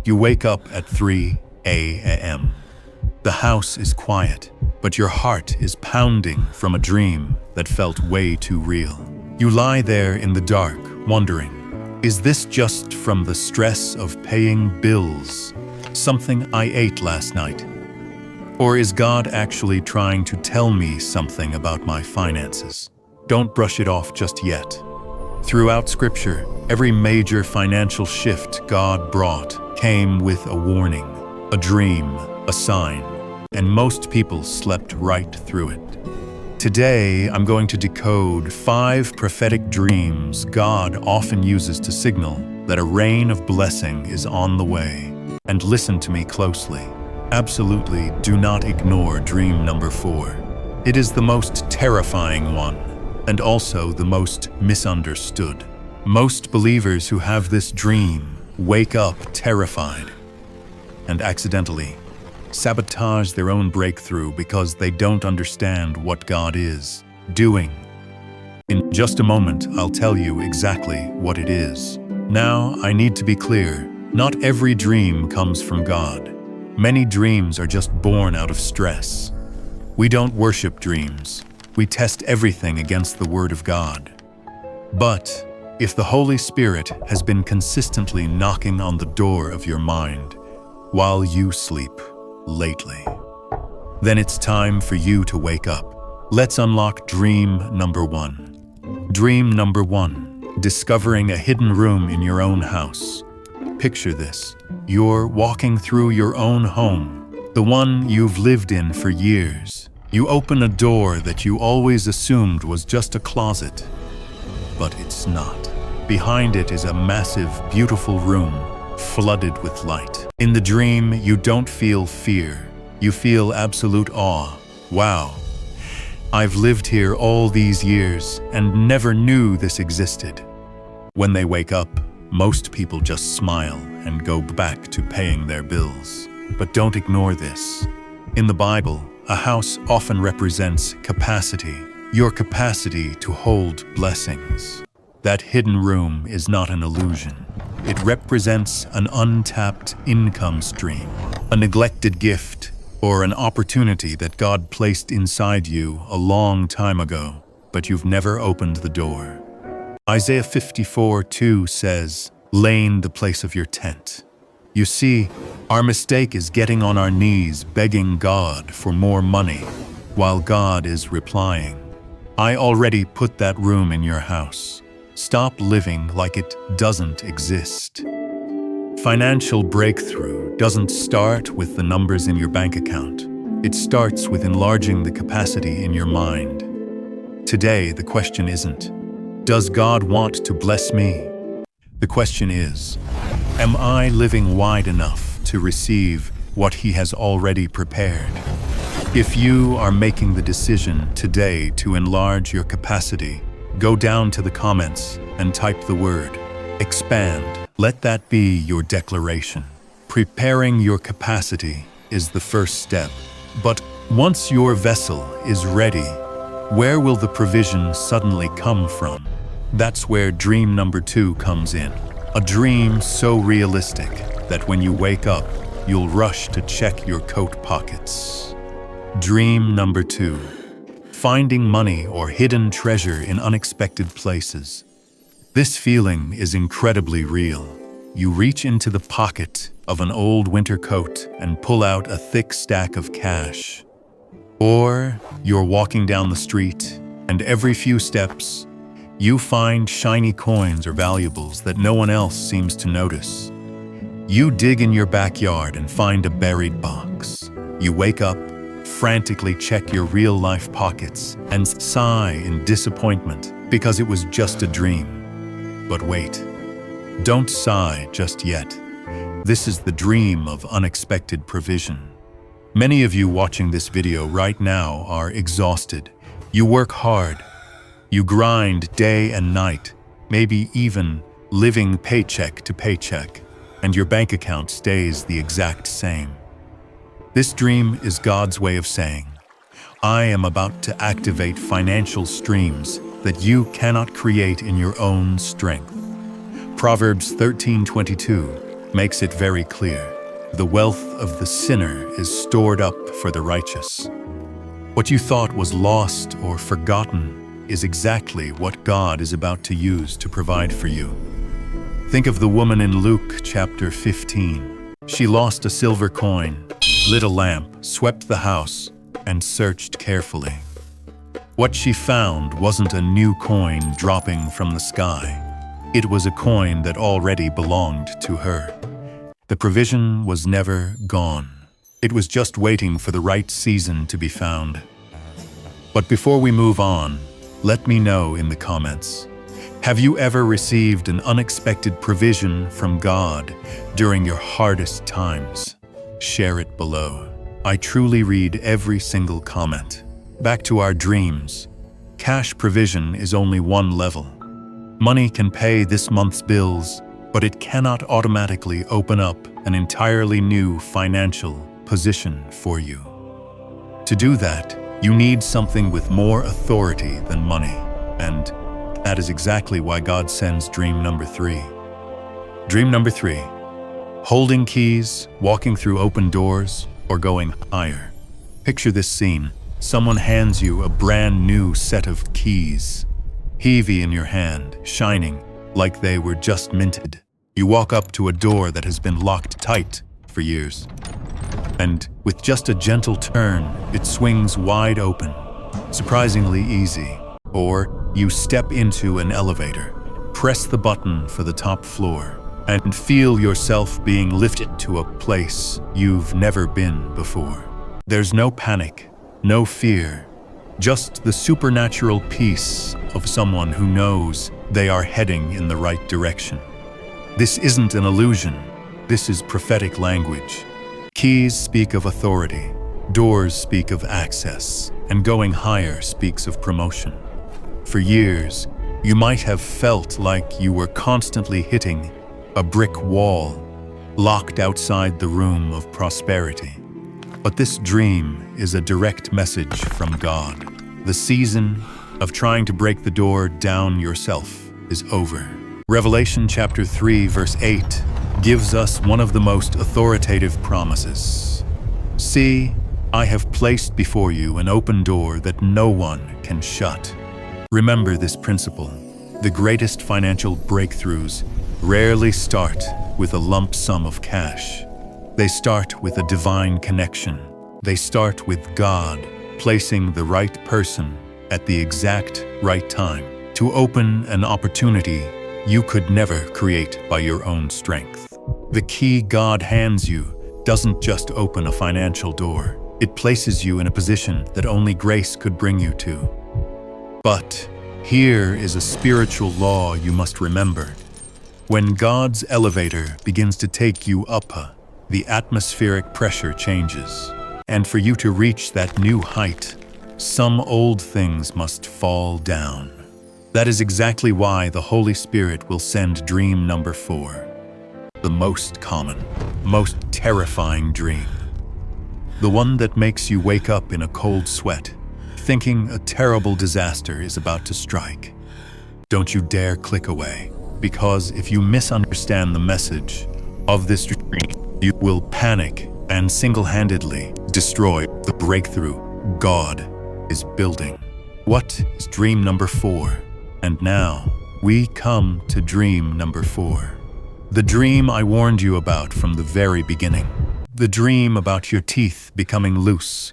You wake up at 3 a.m. The house is quiet, but your heart is pounding from a dream that felt way too real. You lie there in the dark, wondering, is this just from the stress of paying bills? Something I ate last night? Or is God actually trying to tell me something about my finances? Don't brush it off just yet. Throughout Scripture, every major financial shift God brought came with a warning, a dream, a sign, and most people slept right through it. Today, I'm going to decode 5 prophetic dreams God often uses to signal that a rain of blessing is on the way. And listen to me closely. Absolutely do not ignore dream number 4. It is the most terrifying one, and also the most misunderstood. Most believers who have this dream wake up terrified and accidentally sabotage their own breakthrough because they don't understand what God is doing. In just a moment, I'll tell you exactly what it is. Now, I need to be clear. Not every dream comes from God. Many dreams are just born out of stress. We don't worship dreams. We test everything against the Word of God. But if the Holy Spirit has been consistently knocking on the door of your mind while you sleep lately, then it's time for you to wake up. Let's unlock dream number 1. Dream number 1, discovering a hidden room in your own house. Picture this. You're walking through your own home, the one you've lived in for years. You open a door that you always assumed was just a closet, but it's not. Behind it is a massive, beautiful room, flooded with light. In the dream, you don't feel fear. You feel absolute awe. Wow, I've lived here all these years and never knew this existed. When they wake up, most people just smile and go back to paying their bills. But don't ignore this. In the Bible, a house often represents capacity, your capacity to hold blessings. That hidden room is not an illusion. It represents an untapped income stream, a neglected gift, or an opportunity that God placed inside you a long time ago, but you've never opened the door. Isaiah 54:2 says, "Lane the place of your tent." You see, our mistake is getting on our knees begging God for more money, while God is replying, "I already put that room in your house. Stop living like it doesn't exist." Financial breakthrough doesn't start with the numbers in your bank account. It starts with enlarging the capacity in your mind. Today, the question isn't, does God want to bless me? The question is, am I living wide enough to receive what He has already prepared? If you are making the decision today to enlarge your capacity, go down to the comments and type the word expand. Let that be your declaration. Preparing your capacity is the first step. But once your vessel is ready, where will the provision suddenly come from? That's where dream number 2 comes in. A dream so realistic that when you wake up, you'll rush to check your coat pockets. Dream number 2. Finding money or hidden treasure in unexpected places. This feeling is incredibly real. You reach into the pocket of an old winter coat and pull out a thick stack of cash. Or you're walking down the street, and every few steps, you find shiny coins or valuables that no one else seems to notice. You dig in your backyard and find a buried box. You wake up, frantically check your real-life pockets, and sigh in disappointment because it was just a dream. But wait, don't sigh just yet. This is the dream of unexpected provision. Many of you watching this video right now are exhausted. You work hard. You grind day and night, maybe even living paycheck to paycheck, and your bank account stays the exact same. This dream is God's way of saying, I am about to activate financial streams that you cannot create in your own strength. Proverbs 13:22 makes it very clear. The wealth of the sinner is stored up for the righteous. What you thought was lost or forgotten is exactly what God is about to use to provide for you. Think of the woman in Luke chapter 15. She lost a silver coin, lit a lamp, swept the house, and searched carefully. What she found wasn't a new coin dropping from the sky. It was a coin that already belonged to her. The provision was never gone. It was just waiting for the right season to be found. But before we move on, let me know in the comments. Have you ever received an unexpected provision from God during your hardest times? Share it below. I truly read every single comment. Back to our dreams. Cash provision is only one level. Money can pay this month's bills, but it cannot automatically open up an entirely new financial position for you. To do that, you need something with more authority than money, and that is exactly why God sends dream number 3. Dream number 3, holding keys, walking through open doors, or going higher. Picture this scene. Someone hands you a brand new set of keys, heavy in your hand, shining like they were just minted. You walk up to a door that has been locked tight for years, and with just a gentle turn, it swings wide open, surprisingly easy. Or you step into an elevator, press the button for the top floor, and feel yourself being lifted to a place you've never been before. There's no panic, no fear, just the supernatural peace of someone who knows they are heading in the right direction. This isn't an illusion, this is prophetic language. Keys speak of authority, doors speak of access, and going higher speaks of promotion. For years, you might have felt like you were constantly hitting a brick wall, locked outside the room of prosperity. But this dream is a direct message from God. The season of trying to break the door down yourself is over. Revelation chapter 3 verse 8 gives us one of the most authoritative promises. See, I have placed before you an open door that no one can shut. Remember this principle. The greatest financial breakthroughs rarely start with a lump sum of cash. They start with a divine connection. They start with God placing the right person at the exact right time to open an opportunity you could never create by your own strength. The key God hands you doesn't just open a financial door. It places you in a position that only grace could bring you to. But here is a spiritual law you must remember. When God's elevator begins to take you up, the atmospheric pressure changes. And for you to reach that new height, some old things must fall down. That is exactly why the Holy Spirit will send dream number 4. The most common, most terrifying dream. The one that makes you wake up in a cold sweat, thinking a terrible disaster is about to strike. Don't you dare click away, because if you misunderstand the message of this dream, you will panic and single-handedly destroy the breakthrough God is building. What is dream number 4? And now, we come to dream number 4. The dream I warned you about from the very beginning. The dream about your teeth becoming loose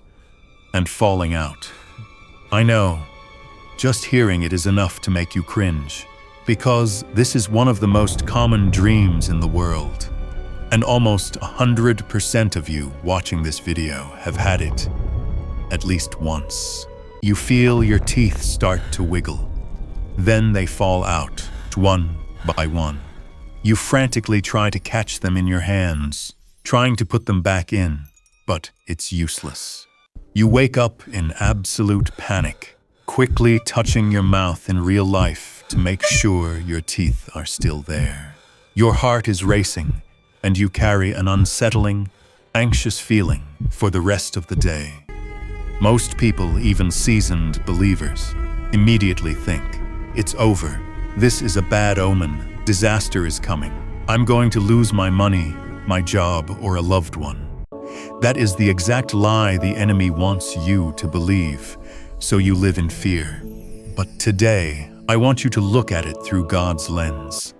and falling out. I know, just hearing it is enough to make you cringe, because this is one of the most common dreams in the world. And almost 100% of you watching this video have had it at least once. You feel your teeth start to wiggle. Then they fall out, one by one. You frantically try to catch them in your hands, trying to put them back in, but it's useless. You wake up in absolute panic, quickly touching your mouth in real life to make sure your teeth are still there. Your heart is racing, and you carry an unsettling, anxious feeling for the rest of the day. Most people, even seasoned believers, immediately think, it's over, this is a bad omen, disaster is coming. I'm going to lose my money, my job, or a loved one. That is the exact lie the enemy wants you to believe, so you live in fear. But today, I want you to look at it through God's lens.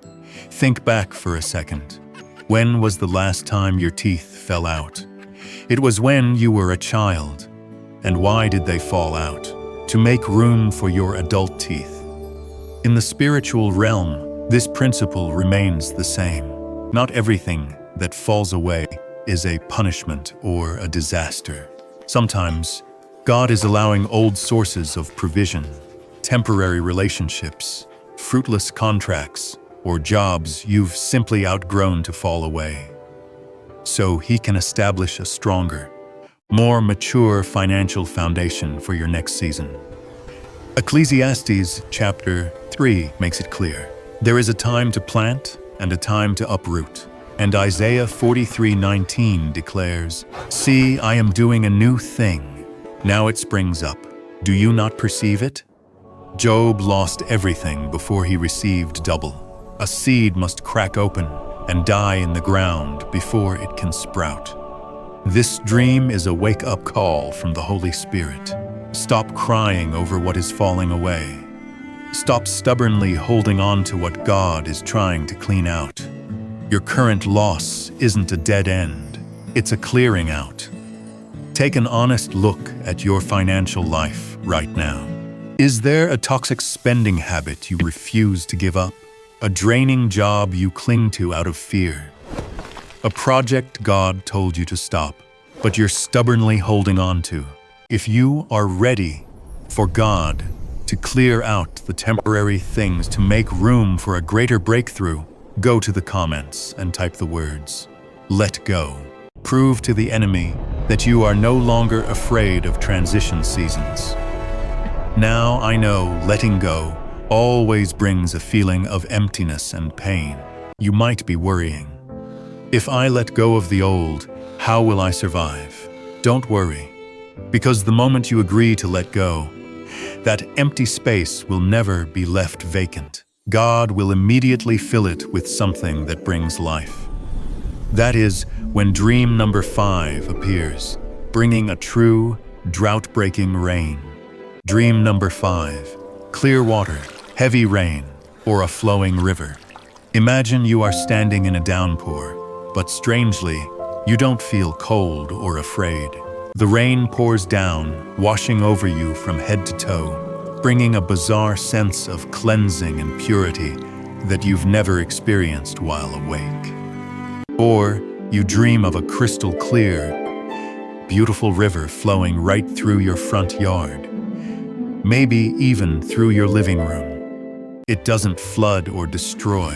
Think back for a second. When was the last time your teeth fell out? It was when you were a child. And why did they fall out? To make room for your adult teeth. In the spiritual realm, this principle remains the same. Not everything that falls away is a punishment or a disaster. Sometimes, God is allowing old sources of provision, temporary relationships, fruitless contracts, or jobs you've simply outgrown to fall away, so He can establish a stronger, more mature financial foundation for your next season. Ecclesiastes chapter 3 makes it clear. There is a time to plant and a time to uproot. And Isaiah 43:19 declares, "See, I am doing a new thing. Now it springs up. Do you not perceive it?" Job lost everything before he received double. A seed must crack open and die in the ground before it can sprout. This dream is a wake-up call from the Holy Spirit. Stop crying over what is falling away. Stop stubbornly holding on to what God is trying to clean out. Your current loss isn't a dead end, it's a clearing out. Take an honest look at your financial life right now. Is there a toxic spending habit you refuse to give up? A draining job you cling to out of fear? A project God told you to stop, but you're stubbornly holding on to? If you are ready for God to clear out the temporary things to make room for a greater breakthrough, go to the comments and type the words, "Let go." Prove to the enemy that you are no longer afraid of transition seasons. Now I know letting go always brings a feeling of emptiness and pain. You might be worrying, if I let go of the old, how will I survive? Don't worry, because the moment you agree to let go, that empty space will never be left vacant. God will immediately fill it with something that brings life. That is when dream number 5 appears, bringing a true, drought-breaking rain. Dream number 5, clear water, heavy rain, or a flowing river. Imagine you are standing in a downpour, but strangely, you don't feel cold or afraid. The rain pours down, washing over you from head to toe, bringing a bizarre sense of cleansing and purity that you've never experienced while awake. Or you dream of a crystal clear, beautiful river flowing right through your front yard, maybe even through your living room. It doesn't flood or destroy,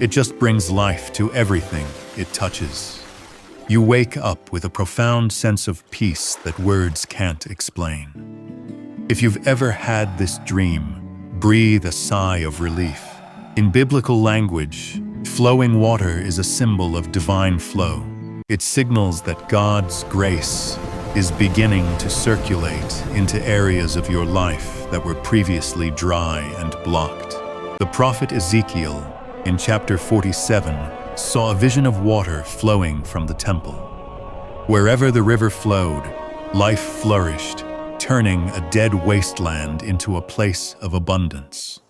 it just brings life to everything it touches. You wake up with a profound sense of peace that words can't explain. If you've ever had this dream, breathe a sigh of relief. In biblical language, flowing water is a symbol of divine flow. It signals that God's grace is beginning to circulate into areas of your life that were previously dry and blocked. The prophet Ezekiel, in chapter 47, saw a vision of water flowing from the temple. Wherever the river flowed, life flourished, turning a dead wasteland into a place of abundance.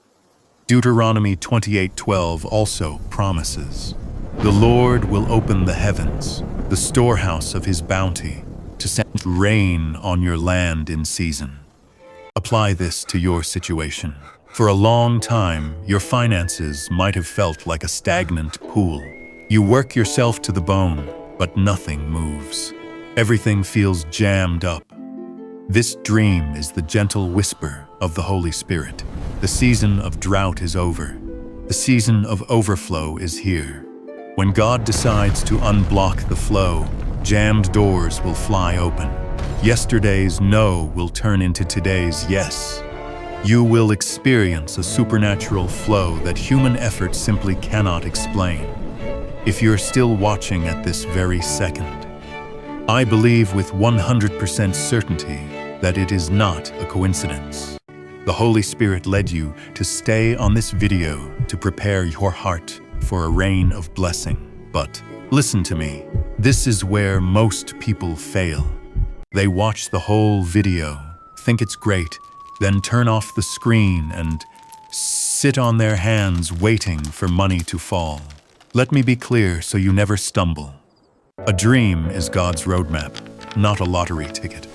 Deuteronomy 28:12 also promises, "The Lord will open the heavens, the storehouse of His bounty, to send rain on your land in season." Apply this to your situation. For a long time, your finances might have felt like a stagnant pool. You work yourself to the bone, but nothing moves. Everything feels jammed up. This dream is the gentle whisper of the Holy Spirit. The season of drought is over. The season of overflow is here. When God decides to unblock the flow, jammed doors will fly open. Yesterday's no will turn into today's yes. You will experience a supernatural flow that human effort simply cannot explain. If you're still watching at this very second, I believe with 100% certainty that it is not a coincidence. The Holy Spirit led you to stay on this video to prepare your heart for a rain of blessing. But listen to me, this is where most people fail. They watch the whole video, think it's great, then turn off the screen and sit on their hands waiting for money to fall. Let me be clear so you never stumble. A dream is God's roadmap, not a lottery ticket.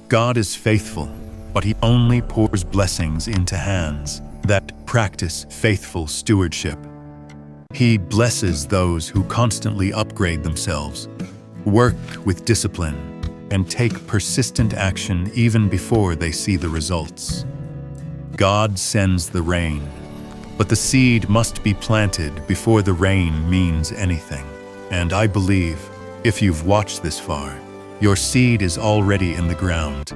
God is faithful, but He only pours blessings into hands that practice faithful stewardship. He blesses those who constantly upgrade themselves, work with discipline, and take persistent action even before they see the results. God sends the rain, but the seed must be planted before the rain means anything. And I believe, if you've watched this far, your seed is already in the ground.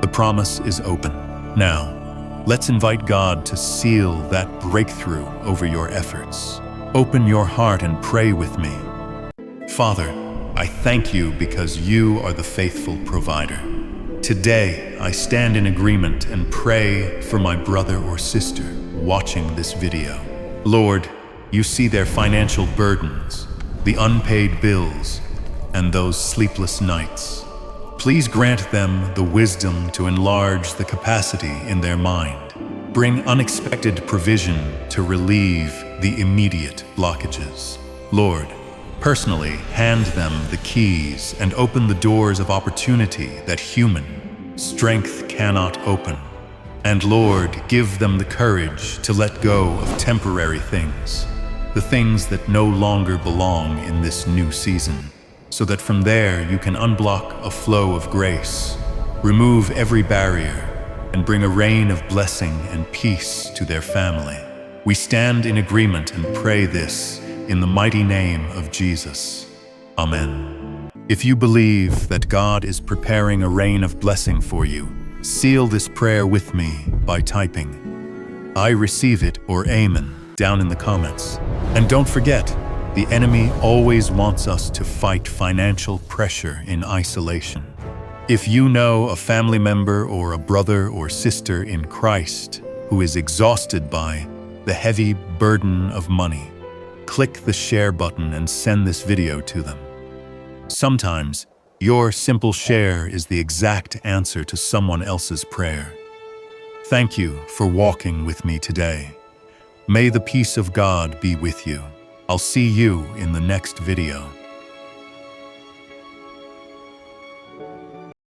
The promise is open. Now, let's invite God to seal that breakthrough over your efforts. Open your heart and pray with me. Father, I thank you because you are the faithful provider. Today, I stand in agreement and pray for my brother or sister watching this video. Lord, you see their financial burdens, the unpaid bills, and those sleepless nights. Please grant them the wisdom to enlarge the capacity in their mind. Bring unexpected provision to relieve the immediate blockages. Lord, personally hand them the keys and open the doors of opportunity that human strength cannot open. And Lord, give them the courage to let go of temporary things, the things that no longer belong in this new season, so that from there you can unblock a flow of grace, remove every barrier, and bring a rain of blessing and peace to their family. We stand in agreement and pray this in the mighty name of Jesus. Amen. If you believe that God is preparing a rain of blessing for you, seal this prayer with me by typing "I receive it" or "Amen" down in the comments. And don't forget, the enemy always wants us to fight financial pressure in isolation. If you know a family member or a brother or sister in Christ who is exhausted by the heavy burden of money, click the share button and send this video to them. Sometimes, your simple share is the exact answer to someone else's prayer. Thank you for walking with me today. May the peace of God be with you. I'll see you in the next video.